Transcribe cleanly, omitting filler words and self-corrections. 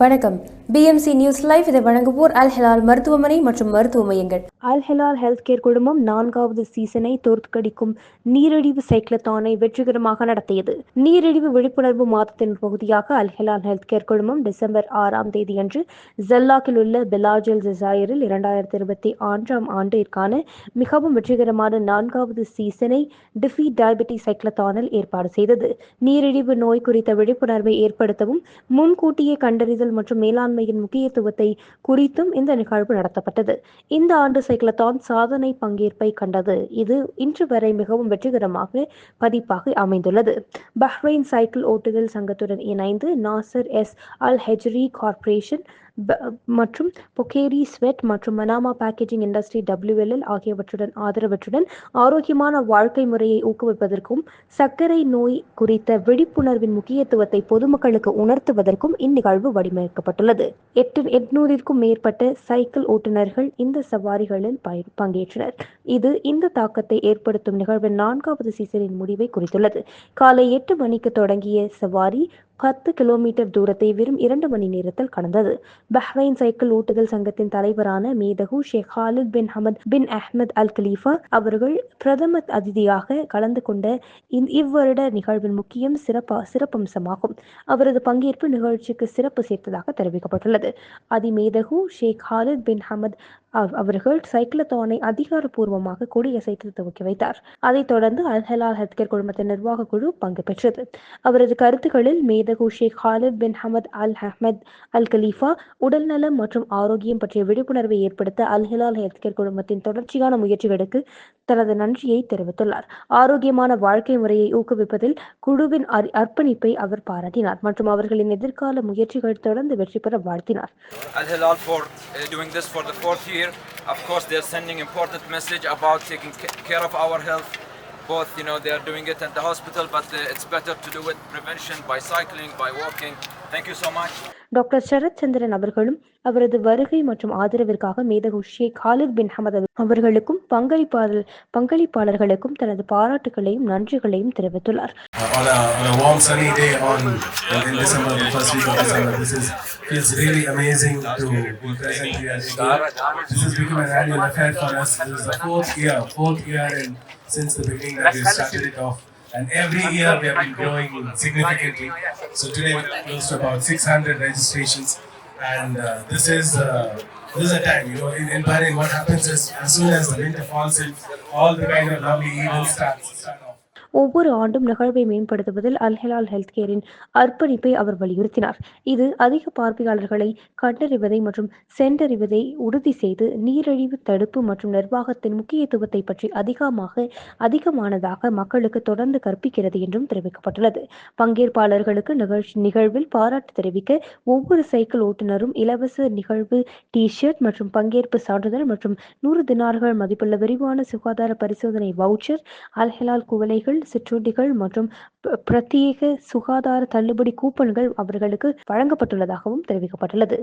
வணக்கம். BMC news live இதை வழங்குவோர் அல் ஹிலால் மருத்துவமனை மற்றும் மருத்துவ மையங்கள். அல் ஹிலால் ஹெல்த் கேர் குழுமம் 4வது சீசனை தோற்கடிக்கும் நீரிழிவு சைக்ளத்தானை வெற்றிகரமாக நடத்தியது. நீரிழிவு விழிப்புணர்வு மாதத்தின் பகுதியாக அல் ஹிலால் ஹெல்த் கேர் குழுமம் டிசம்பர் 6ஆம் தேதியன்று ஜல்லாக்கில் உள்ள பிலாஜல் ஜசாயரில் 2026ஆம் ஆண்டிற்கான மிகவும் வெற்றிகரமான 4வது சீசனை டிஃபீட் டயபெட்டிஸ் சைக்ளத்தானில் ஏற்பாடு செய்தது. நீரிழிவு நோய் குறித்த விழிப்புணர்வை ஏற்படுத்தவும் முன்கூட்டியே கண்டறிதல் மற்றும் மேலாண்மையின் முக்கியத்துவத்தை குறித்தும் இந்த நிகழ்வு நடத்தப்பட்டது. இந்த ஆண்டு சைக்ளத்தான் சாதனை பங்கேற்பை கண்டது. இது இன்று வரை மிகவும் வெற்றிகரமாக பதிப்பாக அமைந்துள்ளது. பஹ்ரைன் சைக்கிள் ஓட்டுதல் சங்கத்துடன் இணைந்து நாசர் எஸ் அல் ஹெஜ்ரி கார்ப்பரேஷன் மற்றும் பொகேரி ஸ்வெட் மற்றும் மனாமா பேக்கேஜிங் இண்டஸ்ட்ரி WLL ஆகியவற்றுடன் ஆதரவற்றுடன் ஆரோக்கியமான வாழ்க்கை முறையை ஊக்குவிப்பதற்கும் சர்க்கரை நோய் குறித்த விழிப்புணர்வின் முக்கியத்துவத்தை பொதுமக்களுக்கு உணர்த்துவதற்கும் இந்நிகழ்வு வடிவமைக்கப்பட்டுள்ளது. 800க்கும் மேற்பட்ட சைக்கிள் ஓட்டுநர்கள் இந்த சவாரிகளில் பங்கேற்றனர். இது இந்த தாக்கத்தை ஏற்படுத்தும் நிகழ்வின் 4வது சீசனின் முடிவை குறித்துள்ளது. காலை 8 மணிக்கு தொடங்கிய சவாரி 10 கிலோமீட்டர் தூரத்தை வெறும் 2 மணி நேரத்தில் கடந்தது. பஹ்ரைன் சைக்கிள் ஓட்டுதல் சங்கத்தின் தலைவரான மேதகு Sheikh Khalid bin Hamad bin Ahmed Al Khalifa அவர்கள் பிரதம அதிதியாக கலந்து கொண்ட இவ்வருட நிகழ்வின் முக்கியம் சிறப்பம்சமாகும். அவரது பங்கேற்பு நிகழ்ச்சிக்கு சிறப்பு சேர்த்ததாக தெரிவிக்கப்பட்டுள்ளது. அதிமேதகு ஷேக் ஹாலித் பின் ஹமத் அவர்கள் சைக்ளத்தானை அதிகாரப்பூர்வமாக கொடியசைத்து துவக்கி வைத்தார். அதைத் தொடர்ந்து அல் ஹிலால் ஹெல்த் கேர் குழுமத்தின் நிர்வாக குழு பங்கு பெற்றது. அவரது கருத்துக்களில் மேதகு Sheikh Khalid bin Hamad Al Ahmad Al கலீஃபா உடல்நலம் மற்றும் ஆரோக்கியம் பற்றிய விழிப்புணர்வை ஏற்படுத்த அல் ஹிலால் ஹெல்த் கேர் குழுமத்தின் தொடர்ச்சியான முயற்சிகளுக்கு தனது நன்றியை தெரிவித்துள்ளார். ஆரோக்கியமான வாழ்க்கை முறையை ஊக்குவிப்பதில் குழுவின் அர்ப்பணிப்பை அவர் பாராட்டினார் மற்றும் அவர்களின் எதிர்கால முயற்சிகள் தொடர்ந்து வெற்றி பெற வாழ்த்தினார். Al Hilal for doing this for the 4th year. Of course, they're sending important message about taking care of our health. Both, they are doing it at the hospital, but it's better to do it prevention by cycling, by walking. Thank you so much. Doctor Sarath Chandran அவர்களும் அவரது வருகை மற்றும் ஆதரவிற்காக மேதகு Sheikh Khalid bin Hamad அவர்களுக்கும் பங்களிப்பாளர்களுக்கும் தனது பாராட்டுகளையும் நன்றிகளையும் தெரிவித்துள்ளார். On a warm sunny day in December, the first week of December, feels really amazing to be present here. This has become an annual affair for us. This is the fourth year since the beginning that we started it off. And every year we have been growing significantly. So today we're close to about 600 registrations, and this is a time, in Bahrain what happens is as soon as the winter falls in, all the kind of lovely events start off. ஒவ்வொரு ஆண்டும் நிகழ்வை மேம்படுத்துவதில் அல் Hilal health கேரின் அர்ப்பணிப்பை அவர் வலியுறுத்தினார். இது அதிக பார்வையாளர்களை கண்டறிவதை மற்றும் சென்றறிவதை உறுதி செய்து நீரிழிவு தடுப்பு மற்றும் நிர்வாகத்தின் முக்கியத்துவத்தை பற்றி அதிகமானதாக மக்களுக்கு தொடர்ந்து கற்பிக்கிறது என்றும் தெரிவிக்கப்பட்டுள்ளது. பங்கேற்பாளர்களுக்கு நிகழ்வில் பாராட்டு தெரிவிக்க ஒவ்வொரு சைக்கிள் ஓட்டுநரும் இலவச நிகழ்வு டி-ஷர்ட் மற்றும் பங்கேற்பு சான்றிதழ் மற்றும் 100 தினார்கள் மதிப்புள்ள விரிவான சுகாதார பரிசோதனை வவுச்சர், அல் ஹிலால் குவளைகள், சிற்றுண்டிகள் மற்றும் பிரத்யேக சுகாதார தள்ளுபடி கூப்பன்கள் அவர்களுக்கு வழங்கப்பட்டுள்ளதாகவும் தெரிவிக்கப்பட்டுள்ளது.